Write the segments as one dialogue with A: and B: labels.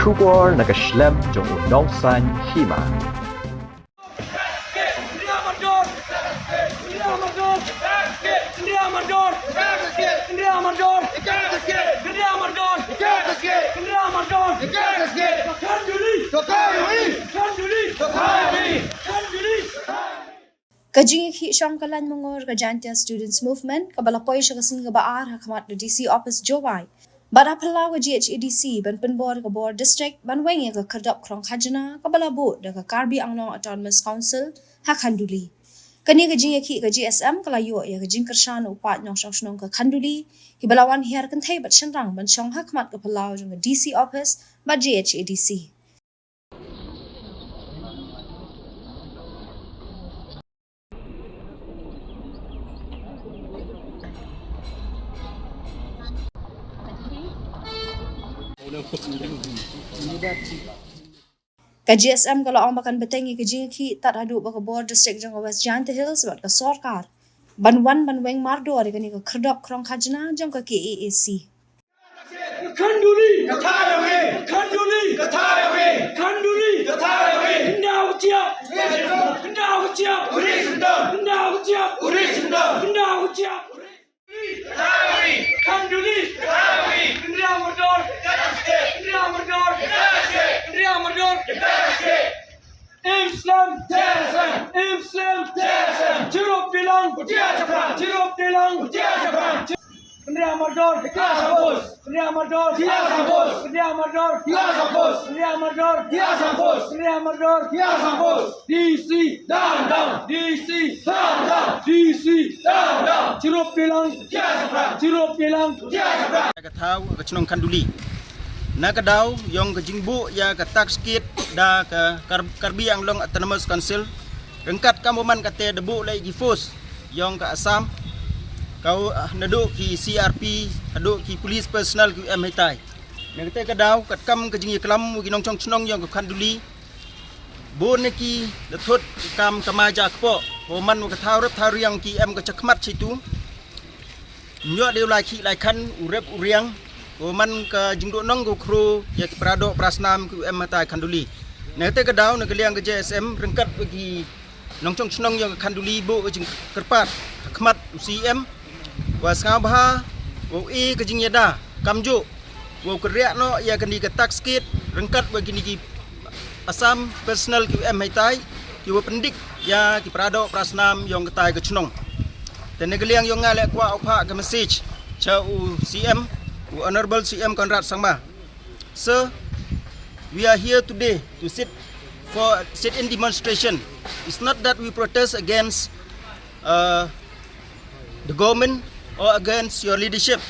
A: Kubor nakaslem jong unongsan hima.
B: Kajing iki syangkalan mengor kajantia students movement kabalapoy siya kasing kabaar hakamat the DC office Jowai. Bara palaw ka GHEDC ban penbor ka board district ban wengi ka kardap krong khajana kabalabo da ka Karbi Anglong Autonomous Council hakanduli. Kani kajing iki ka GSM kalayo ya kajing kershan upat nyong syong ka kanduli hibalawan hiar kan thai bat shenrang ban syong hakamat ka palaw jong ka DC office ba GHEDC. Ka GSM kalau ang makan betengi ke jingki tat hadu ba ka board district jang West Janta Hills bat ka sarkar banwan banweng mardo ari kani ka kherdap krong khajna jang ka KAAC
C: Kanduli Katarawe Kanduli Katarawe Kanduli Katarawe Ndawtia Ndawtia Urisunda Ndawtia Urisunda Ndawtia Katarawe Kanduli Katarawe Ndamador Ndamador Ndamador Islam Tersen Jeruk bilang Jeruk bilang Ndamador Ndamador DC down DC down Jeruk bilang
D: Katau kacunong kanduli. Nakadaw yung kajingbu ya katak skit da ka Karbi Anglong Autonomous Council. Rengkat kamuman kate debu lay gifos yung ka Assam. Kau nadu ki CRP, nadu ki police personnel ki MHI. Nagte kadaw katkam kajing iklam ginong chong chunong yung kanduli. Bo neki dathot kam kamaja kpo. Homan katau rep thariyang ki em kachakmat situ. Nyo dia laki kan urep uriang man ka jingdo nong go kru ya ki prado prasnam ku emata kanduli nete ka daw nagaliang ka JSM rengkat bagi nongchong chnong yang kanduli bo jing kerpat khmat UCM was ngabha wo e ka jing yada kamjo wo kriak no ya kan di ka tax kit rengkat bagi ni Assam personal ku emata ki wo pendik ya ki prado prasnam yang ketai ka chnong dan negaliang yang ngalek kwa opha ka message cha UCM Honorable CM Conrad Sangma. Sir, we are here today to sit in demonstration. It's not that we protest against the government or against your leadership,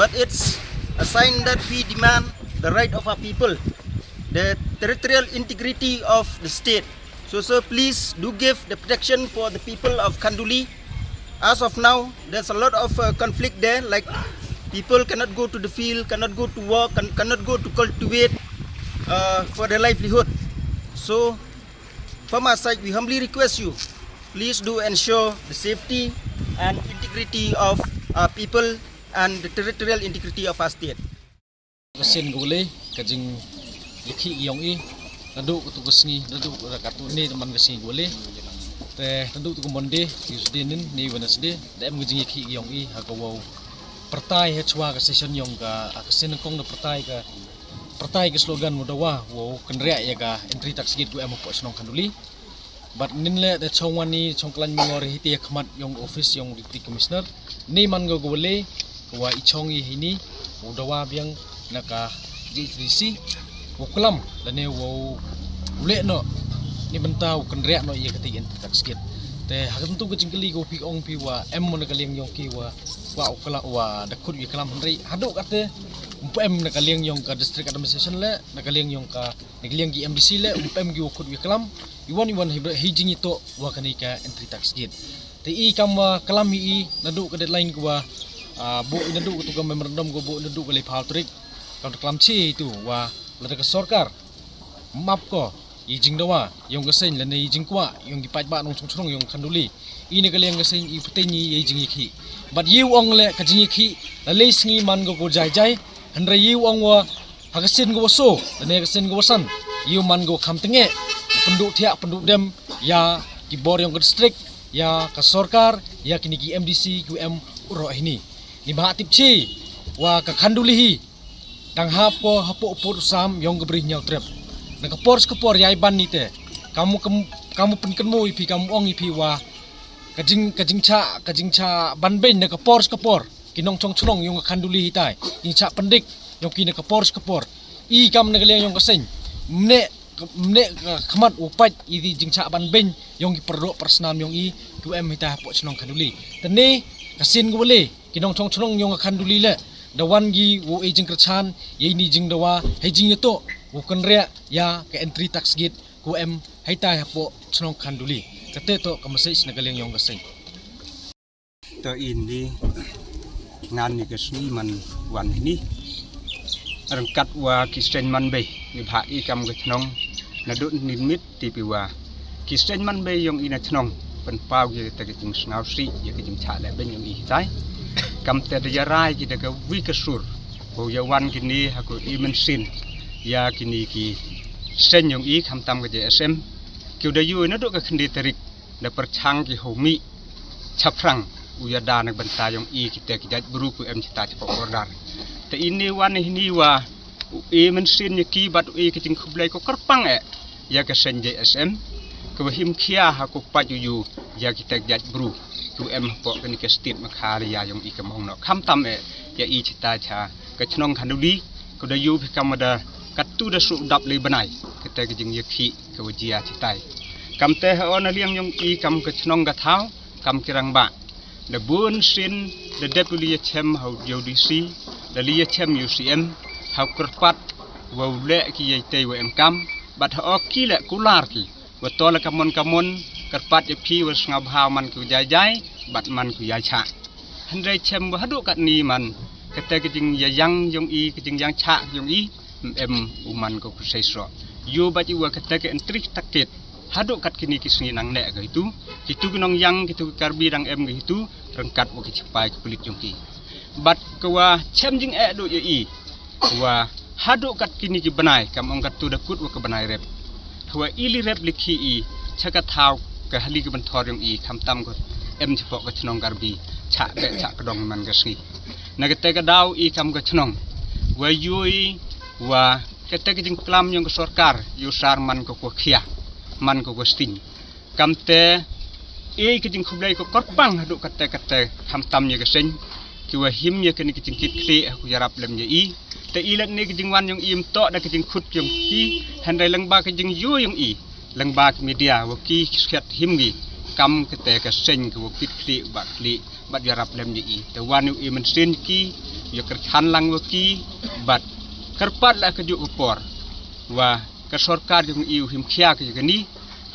D: but it's a sign that we demand the right of our people, the territorial integrity of the state. So sir, please do give the protection for the people of Kanduli. As of now, there's a lot of conflict there, like people cannot go to the field, cannot go to work, cannot go to cultivate for their livelihood. So, from our side, we humbly request you, please do ensure the safety and integrity of our people and the territorial integrity of our state.
E: Kasin gule kajing likhi yong i nadu tu kasni nadu rakatu ni teman kasni gule te nadu tu monde Tuesday ni Wednesday dem kajing likhi yong i hakawo pertai hechwa ka session yong ka akasin kong na pertai ka slogan mudawa wo kenria ya ka entry tax gate ku emo po snong kanduli but ninle the chongwani chongklan mingori hiti khmat yong office yong deputy commissioner ni man go gole wa ichongi hini mudawa biang naka GCC wo klam dane wo ule no ni bentau kenria no ya kati entry tax gate te hakan tu kecingkeli go pi ong pi wa em mon kaliang yong ki wa ukala wa dakut wi kalam hendri haduk kate em nakaliang yong ka district administration le nakaliang yong ka nakaliang gi MDC le em gi ukut wi kalam iwan hijing ito wa kanika entry tax gate te i kam kalam i nadu ka deadline ko wa bo nadu ko ka memorandum go bo nadu ka le paltrik ka kalam chi itu wa lada ka sarkar map ko ijing dawa yung gasen lana ijing kwa yung gipat ba nong chong yung kanduli ini kaliang gasen iputeni ijing iki but yu ong le kajing iki la leis ngi man go jai jai handra yu ong wa hagasin go so ne gasin go san yu man go kham tenge penduk thiak penduk dem ya ki bor yang district ya ka sarkar ya kini ki MDC QM uro ini ni bah tip chi wa ka khanduli hi dang hapo upur sam yang gebri nyau trep na ka por yai ban ni te kamu penkenmu ipi kamu ong ipi wa kajing cha ban ben na ka por kinong chong chong yung khanduli hitai ing cha pendik yung kini ka por i kam na galiang yung kasing mne khamat upat idi jing cha ban ben yung ki perdo persnam yung i QM hitai po chnong khanduli tani kasin go le kinong chong chong yung khanduli le dawan gi wo e jing kerchan ye ni jing dawa he jing to wo kan ria ya ke entry tax gate QM hitai po chnong khanduli kate to ka message na galiang yung kasing
D: to ini ngan ni kesni man wan ini rengkat wa kisten man be ni bha i kam ke chnong na dut nimit ti pi wa kisten man be yong ina chnong pen pau ye te ke jing snau si ye ke jing cha le ben yong i tai kam te ya rai ki de ke wi ke sur bo ya wan kini ha ko i men sin ya kini ki sen yong i kham tam ke JSM kiu da yu na do ke khndi terik na perchang ki homi chaprang uyada nak benta yang i kita buru ku em cita cepat order te ini wan ini wa e mensin ki bat e kicing khublai ko kerpang ya ke sen JSM ke him khia ha ko pa yu ya kita buru ku em po ke ni ke state makharia yang i ke mong no kham tam ya i cita cha ke chnong khanduli ko da yu kam da katu da su dap le banai kita ke jing yakhi ke wajia citai kam te ha on liang yang i kam ke chnong ga thau kam kirang ba the bun sin the deputy chem how UDC the lia chem UCM how kerpat wa le ki ye te wa em kam bat ha ki le kular ki wa to la kamon kerpat ye phi wa ngab ha man ku jai bat man ku yai cha handai chem wa hadu kat ni man kete ke jing ya yang yong i ke jing yang cha yong i em uman ko ku sei so yu ba ji wa kete ke entri taket hadu kat kini kisni nang ne ga itu kinong yang kitu karbi dang em ga itu rengkat wo ki cepai ke pelit jongki bat kwa chem jing do ye i wa hadu kat kini ki banai kam ong kat tu da kut wa ke banai rep wa ili rep likhi i chaka thau ka hali ke ban thor yong i kham tam ko em chepo ka chnong karbi cha be cha kadong man ga sni na ke te ka daw i kam ka chnong wa yui wa ke te ke jing klam yong ka sarkar yu sar man ko khia man ko sting kam te e ke jing khublai ko korpang hadu kate tham tam ye ke sen ki wa him ye ke ni ke jing kit kli ku yarap lem ye i te i lek ni ke jing wan yong im to da ke jing khut yong ki handai lang ba ke jing yu yong i lang ba media wa ki skhat him gi kam ke te ke sen ku kit kli ba kli bat yarap lem ye i te wan yu i men sen ki ye ker khan lang wa ki bat kerpat la ke ju upor wa ke sarkar yong i him khia ke ni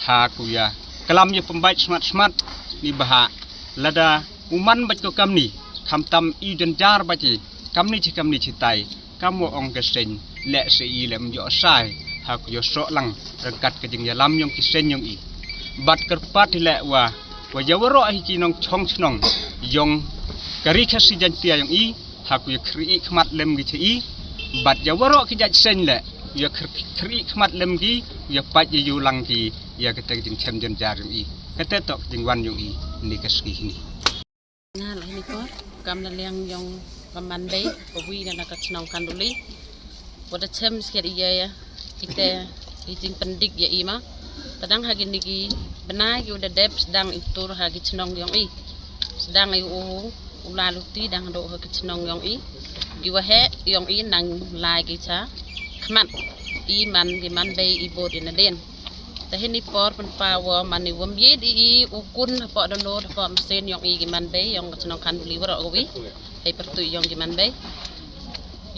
D: ha ku ya kalam ye pembaik smart ni baha lada uman bac ko kam ni kham tam i den jar baci kam ni citai kamu ong ke sen le se i lem yo sai ha ku yo so lang rengkat ke jing ya lam yong ki sen yong i bat kerpat le wa yawro hi ki nong chong chnong yong kari khasi jan tia yong i ha ku ye khri khmat lem gi chi i bat yawro ki jaj sen le ya khri khmat lem gi ya pat ye yu lang ki ya kete jing chem jen jar i kete tok jing wan yung i ni kaski ni
F: na la ni ko kam la liang yong kaman be ko wi na ka chnong kanduli wada chem sker iya ya ite jing pendik ya ima tadang hagin niki benai yu da dep sedang itur hagi chnong yong i sedang ai ulalu ti dang do hagi chnong yong i giwa he yong i nang lai ki cha khmat i man gi man be i bod in denแต่เห็นนี่ปอดเป็นปลาวัวมันนี่วัวมีดีอุกุนปอดโนดปอดเส้นยองอีกิมันเบยองกระนองคันบุรีวรอกวิให้ประตูยองกิมันเบย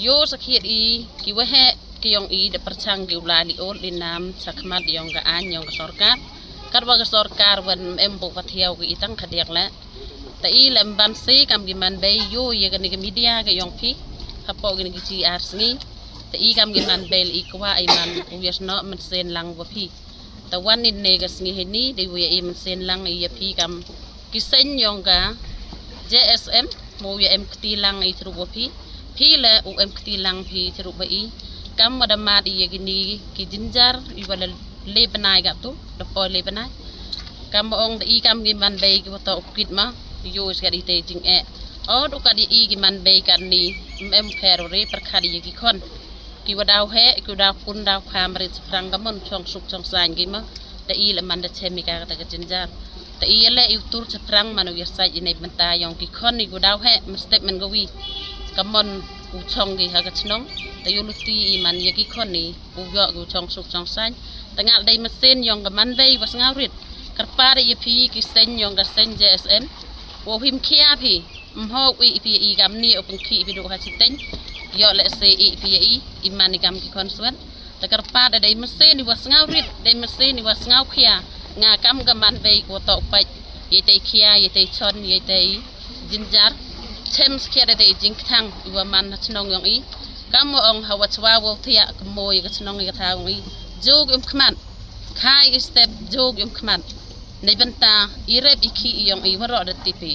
F: โยสักเขียดอีกิวะแฮกิยองอีเดประชังกิวลาลิโอลินามสักมัดยองกะอันยองกะสอร์กัดว่ากะสอร์การวันเอ็มบุกเที่ยวกิตั้งขดเดียกแล้วแต่อีแหลมบัมซีกำกิมันเบยโยยกันนี่กิมีเดียกะยองพี่ฮับปอกันนี่กิจีอาร์สงี้แต่อีกำกิมันเบยอีกว่าไอมันอุยชนะมันเส้นลังวัวพี่แต่วันนี้เนกัสงี้เห็นนี่ได้เวียมันเส้นลังไอ้พี่กำกิเส้นยองกะ JSM โมยเอ็มตีลังไอ้ทรูบพี่ละอุเอ็มตีลังพี่ทรูบอี kam ada mati ya gini ki jinjar iwala lebanai gak tu depo lebanai kam ong i kam gi man bay ki wato ukit ma yo is gadi te jing o do kadi i gi man bay kan ni em phero re perkhadi ki khon ki wadau he ki wadau kun dau khamrit prang gamon chong suk chong san gi ma da i le man da chemika ta jinjar ta i le i tur prang manu ya sai ini benta yong ki khon ni wadau he statement go wi kamon u chong gi ha ka chnong ta yo luti i man ya ki khon ni u yo gu chong suk chong san tangal dai mesin yong ka man bay was ngawrit karpare ye pi ki sen yong ka sen JSM wo him kia pi mho wi pi i gam ni opun ki pi do ha chiten yo le se i pi i man ni gam ki konsuat ta karpare dai mesin ni was ngawrit dai mesin ni was ngaw kia nga kam ka man bay ko to pa ye te kia ye te chon ye te jinjar Thames kia de jing thang iwa man chnong yong i kam ong hawa chwa wo thia kmoy ka chnong ka thang i jog khman khai step jog khman nei banta ireb iki yong i waro da tipi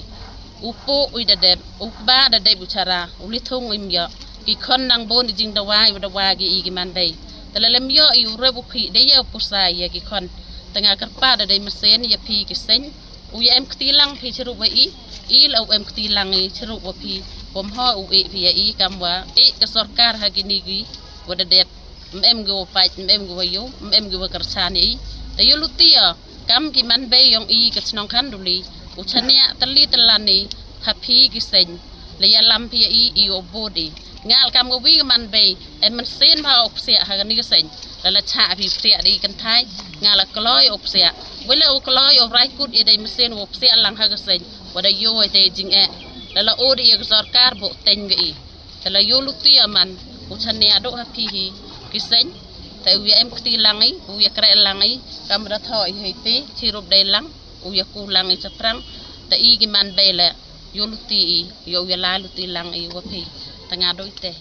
F: upo ui da deb ukba da deb uchara ulithong imya ki khon nang bon jing da wa gi i man dai talalem yo i ureb phi de yo pusa ye ki khon tanga karpa da dai mesen ye phi ki sen u em ktilang phi chru wa i lo em ktilang i chru wa phi pom ho u e phi i kamwa ka sarkar ha gini gi wa da deb em go pa em go yo em go karchani ta yo lutia kam ki man be yong i ka chnong khan duli u chania tali talani phapi ki sen le ya lam phi i o body ngal kam go wi man be em man sen ba op sia ha ni ka sen la cha phi pria di kan thai ngala kloi op sia wele o kloi o rai kut i dai mesin op sia lang ha ka sen wada yo te jing la o di ka sarkar bo ten ge i la yo lutia man u chania do ha phi hi ki sen tại vì em kti lang ấy, uya kre lang ấy, camera thoi hay tí, chi rụp đây lang, uya cu lang ấy chắp răng, tại y cái man bè là, yo luti, yo uya la luti lang ấy, wapi, tanga đôi tè.